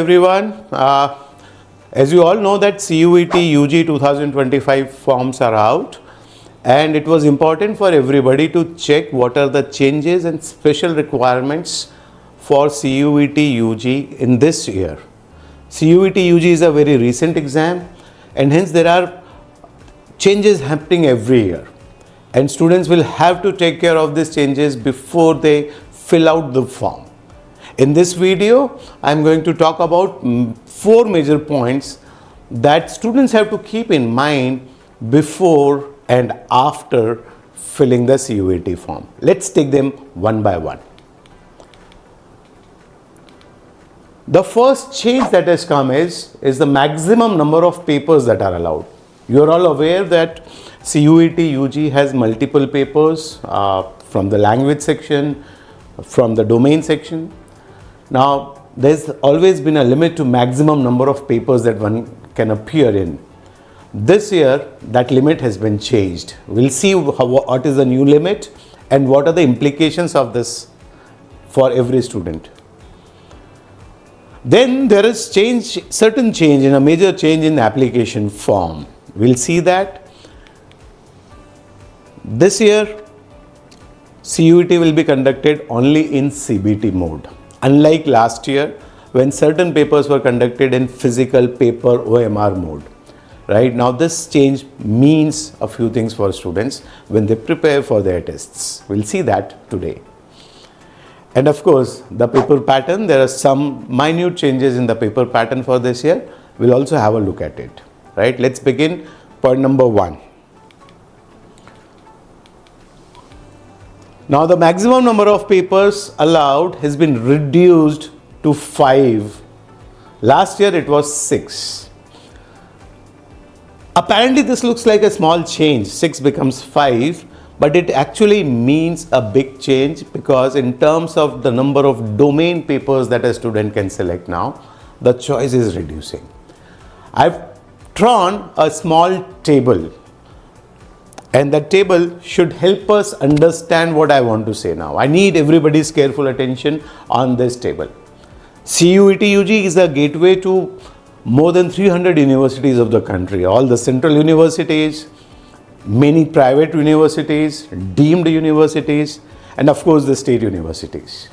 everyone. As you all know that CUET UG 2025 forms are out, and it was important for everybody to check what are the changes and special requirements for CUET UG in this year. CUET UG is a very recent exam, and hence there are changes happening every year, and students will have to take care of these changes before they fill out the form. In this video, I am going to talk about 4 major points that students have to keep in mind before and after filling the CUET form. Let's take them one by one. The first change that has come is the maximum number of papers that are allowed. You are all aware that CUET UG has multiple papers from the language section, from the domain section. Now, there's always been a limit to maximum number of papers that one can appear in. This year, that limit has been changed. We'll see what is the new limit and what are the implications of this for every student. Then there is certain change, a major change in the application form. We'll see that. This year, CUET will be conducted only in CBT mode. Unlike last year, when certain papers were conducted in physical paper OMR mode. Right now, this change means a few things for students when they prepare for their tests. We'll see that today. And of course, the paper pattern, there are some minute changes in the paper pattern for this year. We'll also have a look at it. Right? Let's begin point number 1. Now, the maximum number of papers allowed has been reduced to 5. Last year it was 6. Apparently this looks like a small change, 6 becomes 5, but it actually means a big change, because in terms of the number of domain papers that a student can select now, the choice is reducing. I've drawn a small table, and that table should help us understand what I want to say now. I need everybody's careful attention on this table. CUET UG is a gateway to more than 300 universities of the country, all the central universities, many private universities, deemed universities, and of course the state universities.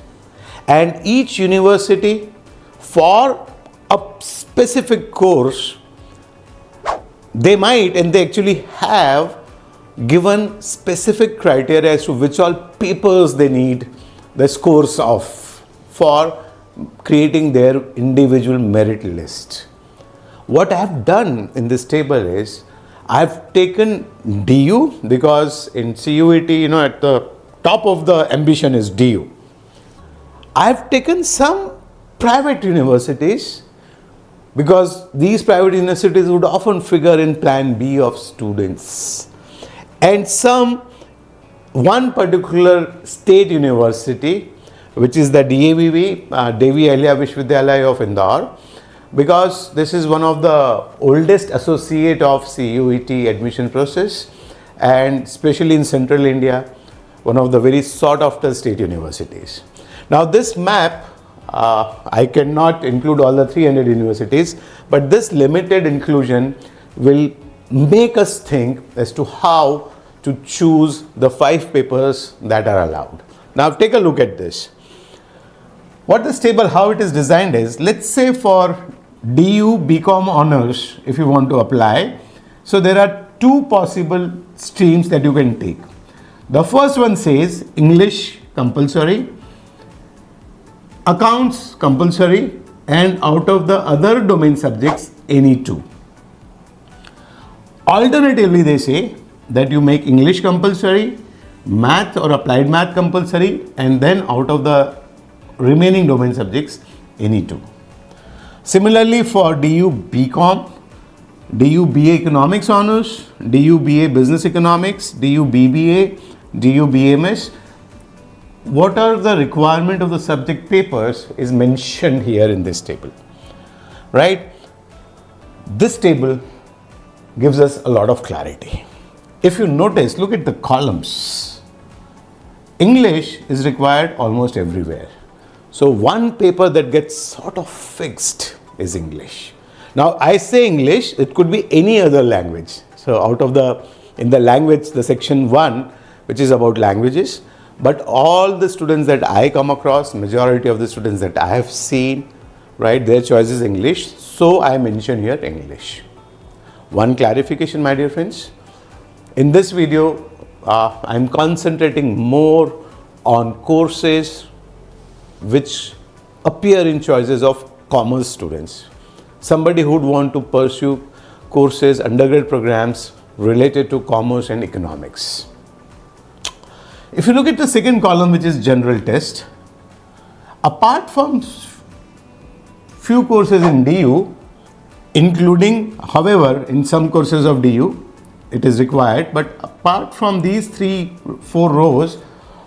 And each university, for a specific course, they might, and they actually have, given specific criteria as to which all papers they need the scores of for creating their individual merit list. What I have done in this table is I have taken DU, because in CUET, at the top of the ambition is DU. I have taken some private universities, because these private universities would often figure in plan B of students. And one particular state university, which is the DAVV, Devi Ahilya Vishwavidyalaya of Indore, because this is one of the oldest associate of CUET admission process, and especially in central India, one of the very sought after state universities. Now this map, I cannot include all the 300 universities, but this limited inclusion will make us think as to how to choose the 5 papers that are allowed. Now take a look at this. What this table, how it is designed is, let's say for DU BCom honors, if you want to apply, so there are 2 possible streams that you can take. The first one says English compulsory, accounts compulsory, and out of the other domain subjects, any 2. Alternatively, they say that you make English compulsory, math or applied math compulsory, and then out of the remaining domain subjects, any 2. Similarly, for DU BCom, DU BA Economics Honors, DU BA Business Economics, DU BBA, DU BMS, what are the requirement of the subject papers is mentioned here in this table, right? This table gives us a lot of clarity. If you notice, look at the columns. English is required almost everywhere. So one paper that gets sort of fixed is English. Now I say English, it could be any other language. So in the language, the section 1, which is about languages, but all the students that I come across, majority of the students that I have seen, right, their choice is English. So I mention here English. One clarification, my dear friends. In this video, I'm concentrating more on courses which appear in choices of commerce students. Somebody who would want to pursue courses, undergrad programs related to commerce and economics. If you look at the second column, which is general test, apart from few courses in DU, including, however, in some courses of DU, it is required, but apart from these 3-4 rows,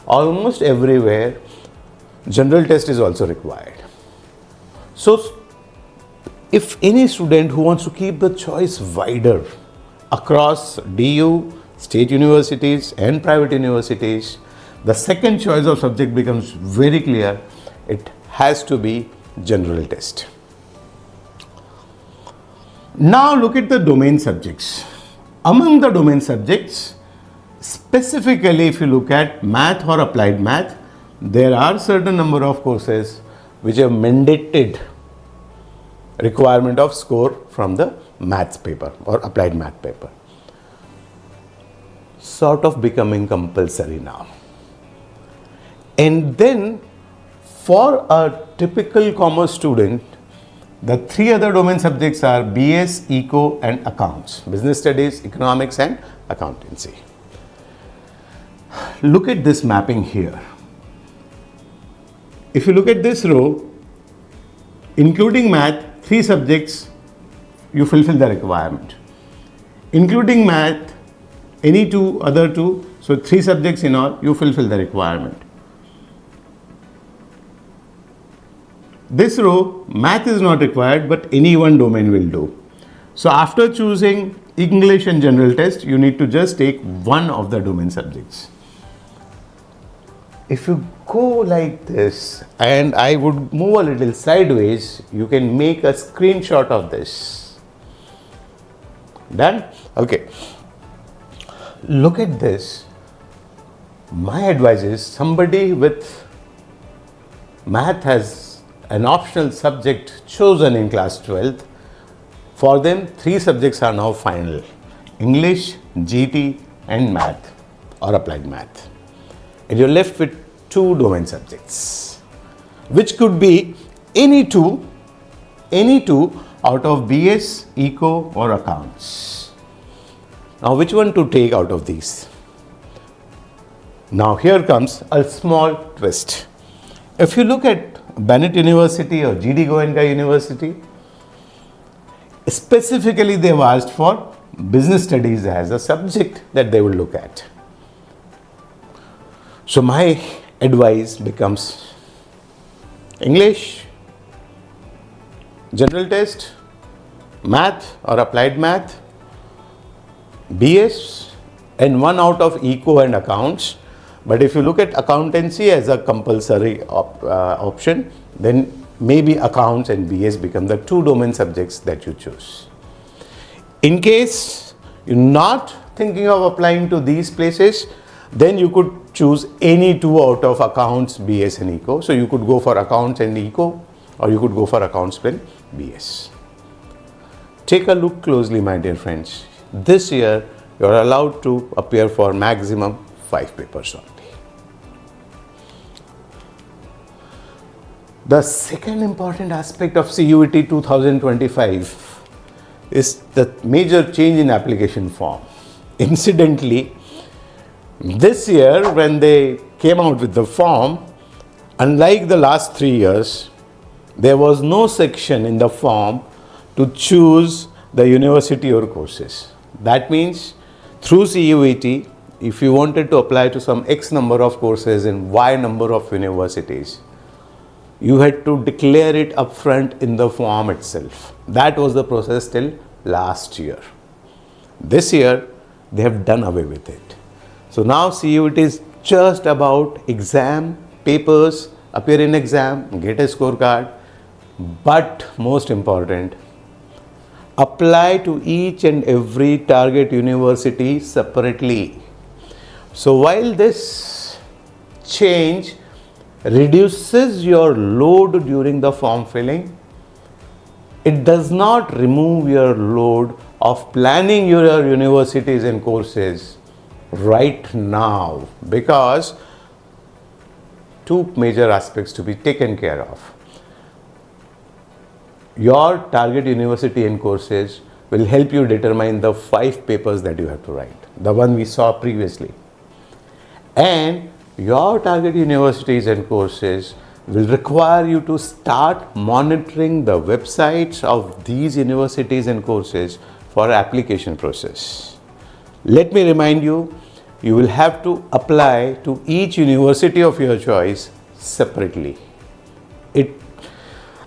almost everywhere, general test is also required. So, if any student who wants to keep the choice wider across DU, state universities and private universities, the second choice of subject becomes very clear. It has to be general test. Now look at the domain subjects. Among the domain subjects, specifically if you look at math or applied math, there are certain number of courses which have mandated requirement of score from the maths paper or applied math paper. Sort of becoming compulsory now. And then for a typical commerce student, the 3 other domain subjects are BS, Eco and Accounts, Business Studies, Economics and Accountancy. Look at this mapping here. If you look at this row, including math, 3 subjects, you fulfill the requirement. Including math, any other two, so 3 subjects in all, you fulfill the requirement. This row, math is not required, but any one domain will do. So after choosing English and general test, you need to just take one of the domain subjects. If you go like this, and I would move a little sideways, you can make a screenshot of this. Done? Okay. Look at this. My advice is somebody with math has an optional subject chosen in class 12th. For them, 3 subjects are now final: English, GT and math or applied math. And you're left with 2 domain subjects, which could be any two out of BS, Eco or Accounts. Now which one to take out of these? Now here comes a small twist. If you look at Bennett University or GD Goenka University, specifically they have asked for business studies as a subject that they will look at. So my advice becomes English, general test, math or applied math, BS and 1 out of Eco and Accounts. But if you look at accountancy as a compulsory option, then maybe accounts and BS become the 2 domain subjects that you choose. In case you're not thinking of applying to these places, then you could choose any 2 out of accounts, BS and Eco. So you could go for accounts and Eco, or you could go for accounts and BS. Take a look closely, my dear friends. This year, you're allowed to appear for maximum 5 papers only. The second important aspect of CUET 2025 is the major change in application form. Incidentally, this year when they came out with the form, unlike the last 3 years, there was no section in the form to choose the university or courses. That means through CUET, if you wanted to apply to some X number of courses in Y number of universities, you had to declare it upfront in the form itself. That was the process till last year. This year, they have done away with it. So now CUET is just about exam, papers, appear in exam, get a scorecard, But most important, apply to each and every target university separately. So while this change reduces your load during the form filling, it does not remove your load of planning your universities and courses right now, because two major aspects to be taken care of. Your target university and courses will help you determine the 5 papers that you have to write, the one we saw previously. And your target universities and courses will require you to start monitoring the websites of these universities and courses for application process. Let me remind you, you will have to apply to each university of your choice separately.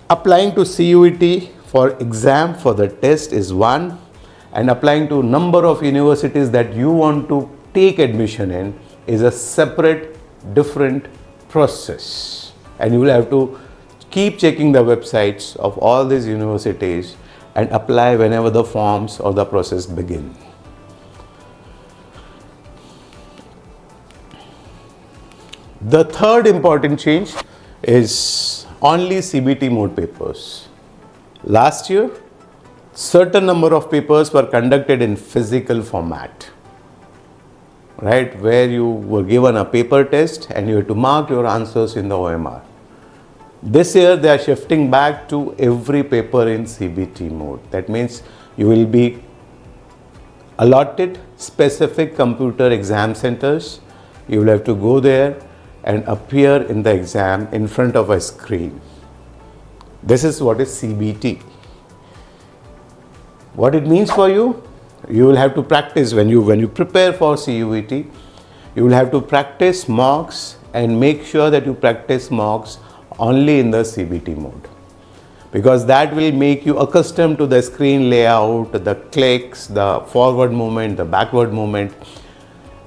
Applying to CUET for exam for the test is one, and applying to number of universities that you want to take admission in is a separate, different process. And you will have to keep checking the websites of all these universities and apply whenever the forms or the process begin. The third important change is only CBT mode papers. Last year, certain number of papers were conducted in physical format, right, where you were given a paper test and you had to mark your answers in the OMR. This year they are shifting back to every paper in CBT mode. That means you will be allotted specific computer exam centers. You will have to go there and appear in the exam in front of a screen. This is what is CBT. What it means for you, you will have to practice when you prepare for CUET. You will have to practice mocks and make sure that you practice mocks only in the CBT mode, because that will make you accustomed to the screen layout, the clicks, the forward movement, the backward movement,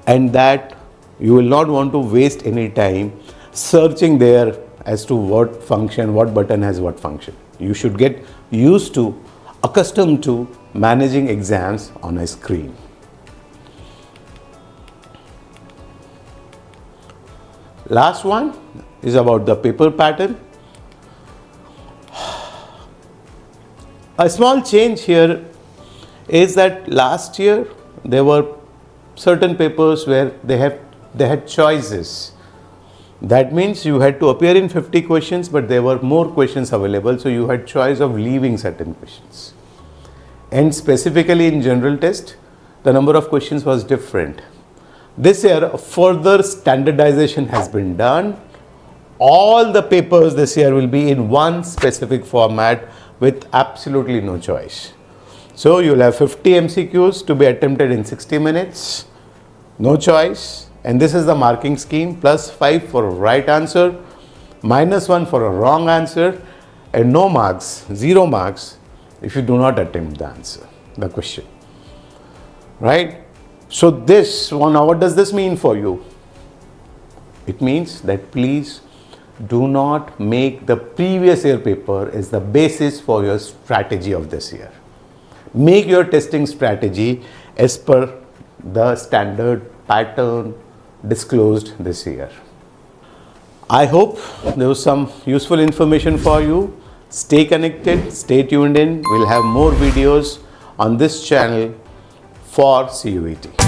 and that you will not want to waste any time searching there as to what function, what button has what function. You should get used to, accustomed to managing exams on a screen. Last one is about the paper pattern. A small change here is that last year there were certain papers where they had choices. That means you had to appear in 50 questions, but there were more questions available, so you had choice of leaving certain questions. And specifically in general test, the number of questions was different. This year, further standardization has been done. All the papers this year will be in one specific format with absolutely no choice. So you will have 50 MCQs to be attempted in 60 minutes, no choice. And this is the marking scheme: +5 for a right answer, -1 for a wrong answer, and no marks, 0 marks if you do not attempt the answer, the question, right? So this one, now what does this mean for you? It means that please do not make the previous year paper as the basis for your strategy of this year. Make your testing strategy as per the standard pattern disclosed this year. I hope there was some useful information for you. Stay connected, stay tuned in. We'll have more videos on this channel for CUET.